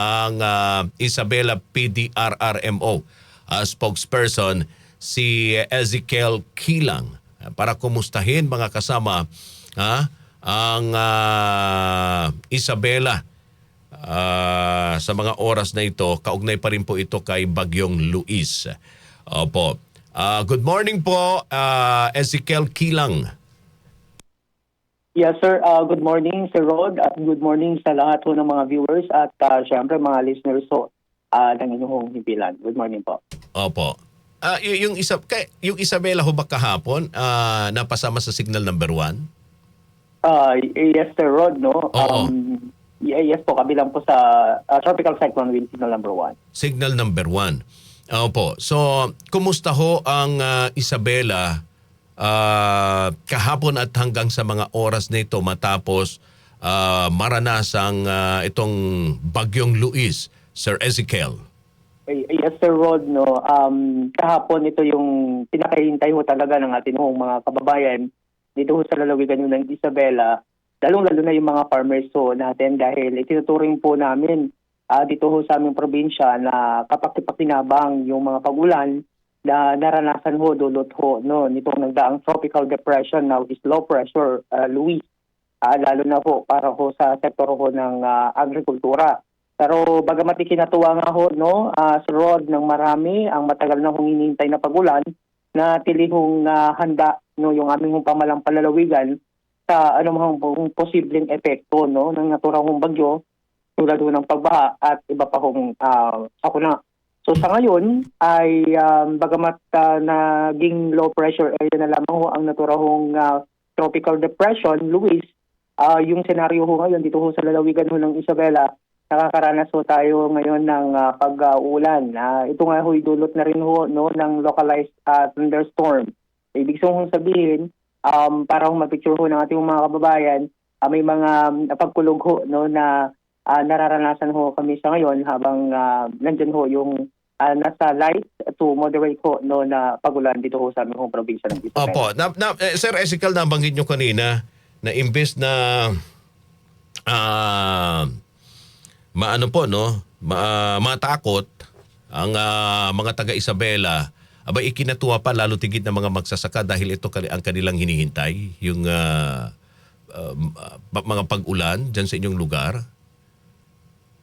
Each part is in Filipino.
ang Isabela PDRRMO spokesperson si Ezekiel Kilang para kumustahin mga kasama ang Isabela sa mga oras na ito. Kaugnay pa rin po ito kay Bagyong Luis. Opo. Good morning po, Ezekiel Kilang. Yes, sir. Good morning, Sir Rod, at good morning sa lahat po ng mga viewers at syempre mga listeners po ng inyong himpilan. Good morning po. Opo. Yung Isabela ho ba kahapon napasama sa signal number 1? Yes, Sir Rod, no? Oo. Yes po, kabilang po sa Tropical Cyclone Wind Signal number 1. Signal number 1. Opo. So, kumusta ho ang Isabela kahapon at hanggang sa mga oras na ito matapos maranasang itong Bagyong Luis, Sir Ezekiel? Yes, Sir Rod, no? Kahapon ito yung pinakahintay ho talaga ng ating mga kababayan dito ho sa lalawigan ng Isabela, lalong-lalo na yung mga farmers ho natin dahil itinuturing po namin dito ho sa aming probinsya na kapakipakinabang yung mga pagulan na naranasan ho, dulot ho, no, nitong nagdaang tropical depression, now is low pressure, Luis, lalo na ho para ho sa sektor ho ng agrikultura. Pero bagamat ikinatuwa nga ho, no, sa road ng marami, ang matagal na hong hinihintay na pagulan, na tilihong handa, no, yung aming pamalang palalawigan sa anumang posibleng epekto, no, ng naturang bagyo, tulad ng pagbaha at iba pa hong sakuna. So sa ngayon ay bagamat naging low pressure area na lamang ho ang naturahong tropical depression, Luis, yung senaryo ho ngayon dito ho sa lalawigan ho ng Isabela, nakakaranas ho tayo ngayon ng pag-uulan. Ito nga ho dulot na rin ho, no, ng localized thunderstorm. Ibig sabihin, para ho mapicture ho ng ating mga kababayan, may mga pagkulog ho, no, na nararanasan ho kami sa ngayon habang nandyan ho yung nasa light to moderate ho, no, na pagulan dito ho sa aming probinsya ng Isabela. Opo. Sir Ezekiel, nabanggit nyo kanina na imbes na matakot ang mga taga-Isabela, abay ikinatuwa pa lalo tigit ng mga magsasaka dahil ito ang kanilang hinihintay, yung mga pag-ulan dyan sa inyong lugar.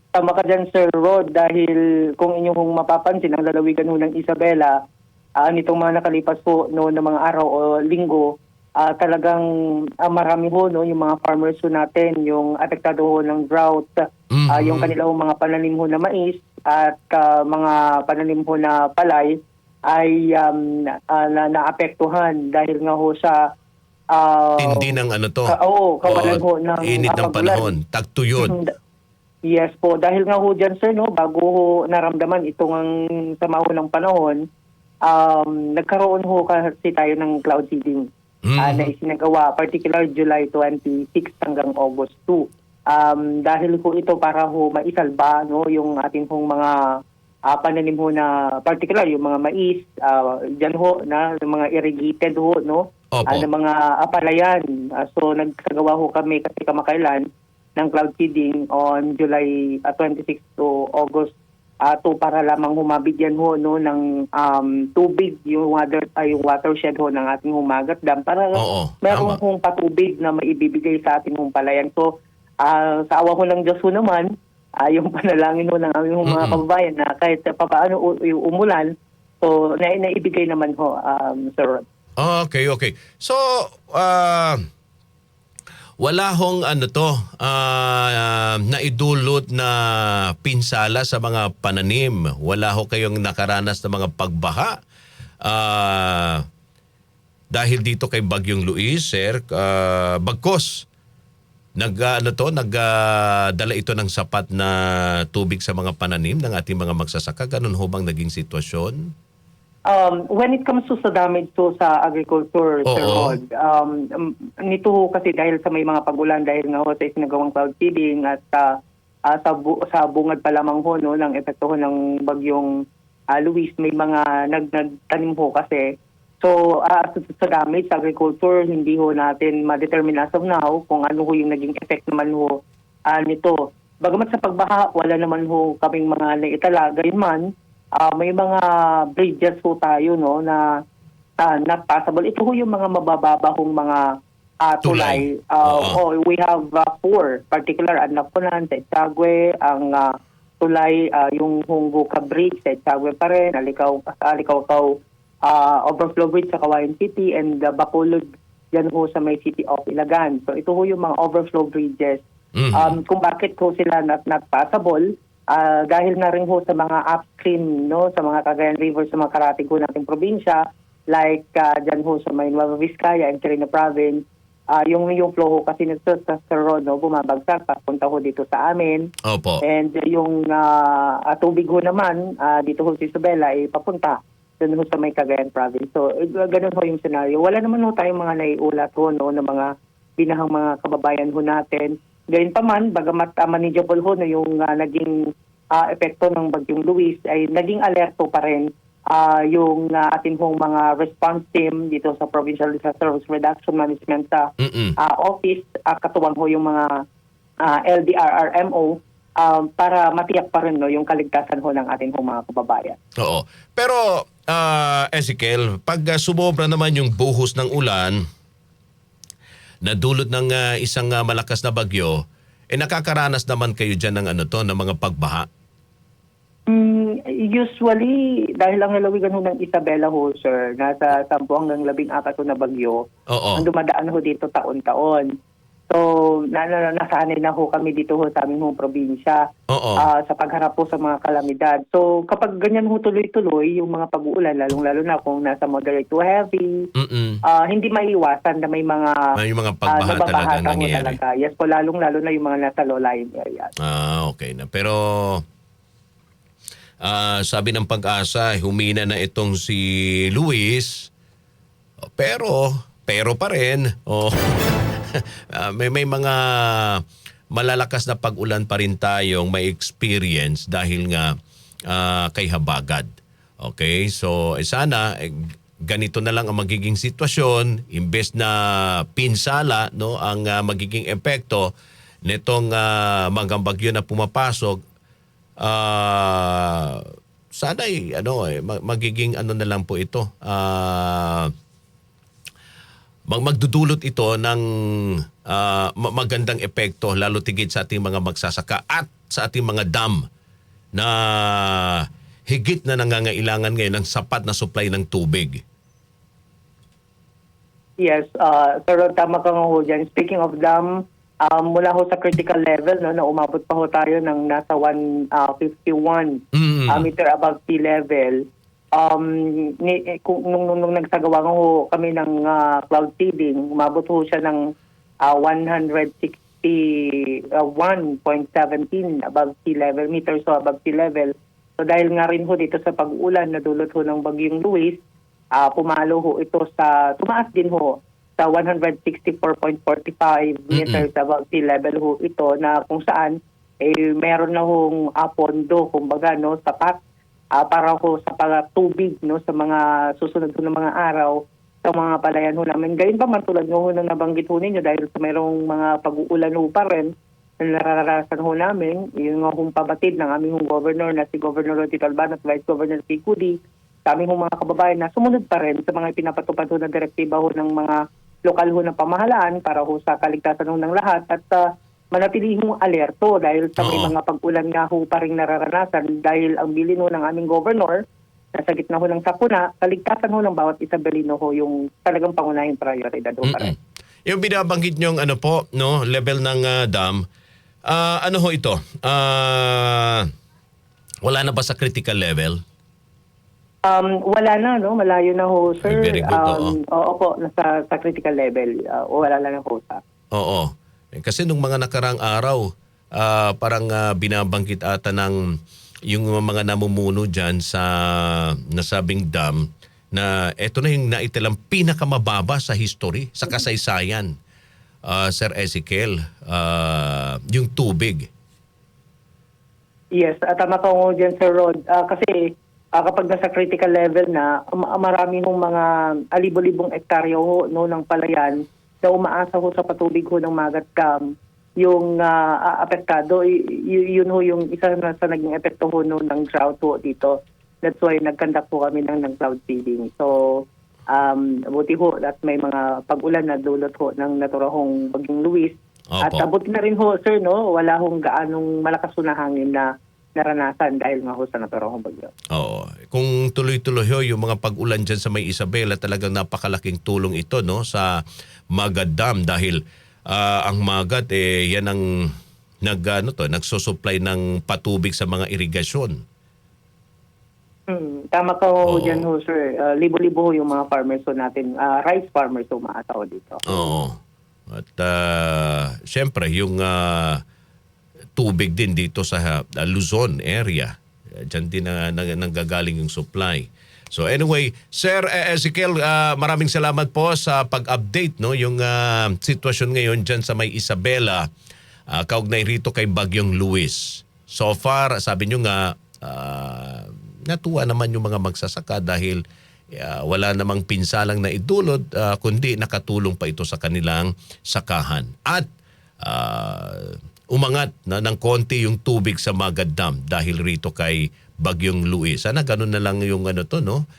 Tama ka dyan, Sir Rod, dahil kung inyong mapapansin, ang lalawigan ho ng Isabela, nitong mga nakalipas po, no, ng mga araw o linggo, talagang marami ho, no, yung mga farmers ho natin, yung apektado ho ng drought, yung kanilang mga pananim ho na mais at mga pananim ho na palay ay naapektuhan dahil nga ho sa tindi ng kawalan ho ng init ng panahon, tagtuyod. Yes po, dahil nga ho dyan, sir, no, bago ho naramdaman itong ang sama ho ng panahon, nagkaroon ho kasi tayo ng cloud seeding na isinagawa, particular July 26 hanggang August 2. Dahil ho ito para ho maisalba, no, yung ating hong mga pananim ho na particular, yung mga mais, dyan ho, na yung mga irrigated ho, no, na mga apalayan. So nagsagawa ho kami kasi kamakailan ng cloud seeding on July 26 to August 2 para lamang humabigyan ho, no, ng tubig yung watershed ho ng ating humagat dam para meron hong patubig na maibibigay sa ating palayan. So sa awa ho ng Diyos ho naman, yung panalangin ho ng aming mga kababayan na kahit papaano umulan, so naibigay naman ho, Sir Rod. Okay. So wala hong naidulot na pinsala sa mga pananim. Wala ho kayong nakaranas ng mga pagbaha. Dahil dito kay Bagyong Luis, sir, bagkos nagdala ito ng sapat na tubig sa mga pananim ng ating mga magsasaka. Ganun ho bang naging sitwasyon? When it comes to sa damage to sa agriculture, Sir Rod, nito kasi dahil sa may mga pagulan, dahil nga ho sa isinagawang cloud seeding at sa bungad pa lamang ho, no, ng epekto ho ng Bagyong Luis, may mga nagtanim ho kasi. So sa damage sa agriculture, hindi ho natin ma-determine as of now kung ano ho yung naging effect naman ho nito. bagamat sa pagbaha, wala naman ho kaming mga naitala. Gayunman, may mga bridges ho tayo no, na not passable. Ito ho yung mga mabababahong mga tulay. Oo. We have 4 particular, ang Napunan sa Itsagwe, ang tulay, yung Hungguka Bridge sa Itsagwe pa rin, Alikaw-Kaw Overflow Bridge sa Kawayan City, and Bacolod yan ho sa may City of Ilagan. So ito ho yung mga overflow bridges. Kung bakit ho sila not passable, dahil na rin ho sa mga upstream, no, sa mga Cagayan River, sa mga karatig ho nating probinsya, like dyan ho sa may Nueva Vizcaya and Quirino Province, yung flow ho kasi nito sa road, no, bumabagsak papunta ho dito sa amin. Opo. And yung tubig ho naman dito ho sa Isabela ay papunta doon ho sa may Cagayan Province. So ganun ho yung scenario. Wala naman ho tayong mga naiulat ho, no, ng mga binahang mga kababayan ho natin. Gayun pa man, bagamat manageable ho na yung naging epekto ng Bagyong Luis, ay naging alerto pa rin yung ating hong mga response team dito sa Provincial Disaster Risk Reduction Management Office, katuwang ho yung mga LDRRMO, para matiyak pa rin, no, yung kaligtasan ho ng ating hong mga kababayan. Oo. Pero, Ezekiel, pag sumobra naman yung buhos ng ulan na dulot ng isang malakas na bagyo, nakakaranas naman kayo dyan ng ng mga pagbaha? Usually, dahil ang lalawigan ho ng Isabela ho, sir, nasa 10 hanggang 14 ho na bagyo, Oo. ang dumadaan ho dito taon-taon. So, nasanay na ho kami dito ho sa aming hong probinsya Oo. sa pagharap po sa mga kalamidad. So, kapag ganyan ho tuloy-tuloy, yung mga pag-uulan, lalong-lalo na kung nasa moderate to heavy, hindi maiiwasan na may mga May mga pagbaha talaga ho nangyayari. talaga. Yes po, lalong-lalo na yung mga nasa low-lying areas. Okay na. Pero, sabi ng Pag-asa, humina na itong si Luis, pero pa rin. May mga malalakas na pag-ulan pa rin tayong may experience dahil nga kay Habagad. Okay? So, sana ganito na lang ang magiging sitwasyon, imbes na pinsala, no, ang magiging epekto nitong mga bagyo na pumapasok. Sana magiging na lang po ito. Magdudulot ito ng magandang epekto, lalo tigit sa ating mga magsasaka at sa ating mga dam na higit na nangangailangan ngayon ng sapat na supply ng tubig. Yes, pero tama ka nga ho dyan. Speaking of dam, mula ho sa critical level, no, na umabot pa ho tayo ng nasa 151 meter above sea level. Nung nagsagawa ho kami ng cloud seeding, umabot ho siya ng 161.17 above sea level, meters so above sea level. So dahil nga rin ho dito sa pag-ulan na dulot ho ng Bagyong Luis, pumalo ho ito tumaas din ho sa 164.45 meters above sea level ho ito, na kung saan meron na hong pondo, kumbaga, no, sapat para ho sa tubig, no, sa mga susunod ho ng mga araw sa mga palayan ho namin. Gayun pa man, tulad ho na nabanggit ho ninyo, dahil sa mayroong mga pag-uulan ho pa rin na nararanasan ho namin, yung hong pabatid ng aming hong governor na si Governor Tito Alban at Vice Governor P. Cudi, sa aming hong mga kababayan na sumunod pa rin sa mga ipinapatupad ho na direktiba ho ng mga lokal ho na pamahalaan para ho sa kaligtasan ho ng lahat, at manatili hong alerto dahil sa may mga pag-ulan nga ho pa rin nararanasan, dahil ang bilin ho ng aming governor nasa gitna ho ng sakuna, kaligtasan ho ng bawat Isabelino ho yung talagang pangunahing prioridad ho pa rin. Yung binabanggit nyong level ng dam, ano ho ito? Wala na ba sa critical level? Wala na, no? Malayo na ho, sir. Ay, very good, Opo, nasa sa critical level. Wala na ho sa. Oo. Kasi nung mga nakarang araw, parang binabanggit ata ng yung mga namumuno dyan sa nasabing dam na eto na yung naitalang pinakamababa sa history, sa kasaysayan, Sir Ezekiel, yung tubig. Yes, tama ka ho dyan, Sir Rod. Kasi kapag nasa critical level na, marami hong mga libo-libong ektarya ho, no, ng palayan na umaasa ho sa patubig ho ng Magat Dam yung apektado. Yun ho yung isa na sa naging epekto ho no, ng drought ho dito. That's why nag-conduct po kami ng cloud seeding. So, buti ho at may mga pag-ulan na dulot ho ng naturahong Bagyong Luis. At Opo. buti na rin ho, sir, no, wala hong gaanong malakas ho na hangin na naranasan dahil nga ho sa naturahong bagyo. Oo. Kung tuloy-tuloy ho yung mga pag-ulan dyan sa May Isabela, talagang napakalaking tulong ito no sa Magad Dam dahil ang Magad yan ang nagsusupply ng patubig sa mga irigasyon. Tama ka ho Oo. dyan ho, sir. Libo-libo ho yung mga farmers ho natin, rice farmers ho maataw dito. Oo. At siyempre yung tubig din dito sa Luzon area. Diyan din nanggagaling yung supply. So anyway, Sir Ezekiel, maraming salamat po sa pag-update no yung sitwasyon ngayon diyan sa May Isabela kaugnay rito kay Bagyong Luis. So far, sabi nyo nga natuwa naman yung mga magsasaka dahil wala namang pinsalang na idulot kundi nakatulong pa ito sa kanilang sakahan. At umangat na ng konti yung tubig sa Magad Dam dahil rito kay Bagyong Luis. Sana ganun na lang yung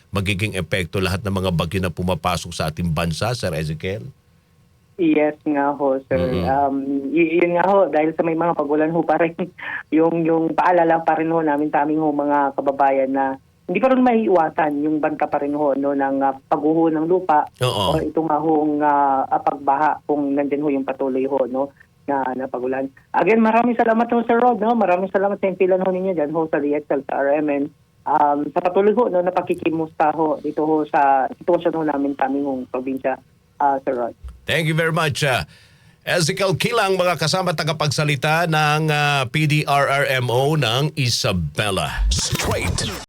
magiging epekto lahat ng mga bagyo na pumapasok sa ating bansa, Sir Ezekiel. Yes nga ho, sir. Yun nga ho, dahil sa may mga pagulan ho pa rin, yung paalala pa rin ho namin sa aming ho mga kababayan na hindi pa rin maiiwasan yung banta pa rin ho no, ng pagguho ng lupa Oo. o ito nga hong pagbaha kung nandun ho yung patuloy ho no, na pagulan. Again, maraming salamat ho, Sir Rod. No? Maraming salamat sa impilan ho ninyo dyan ho sa DXL, sa RMN. Sa patuloy ho no, na pakikimusta ho dito ho sa sitwasyon ho namin sa aming hong probinsya, Sir Rod. Thank you very much. Ezekiel Kilang, mga kasama tagapagsalita ng PDRRMO ng Isabela. Straight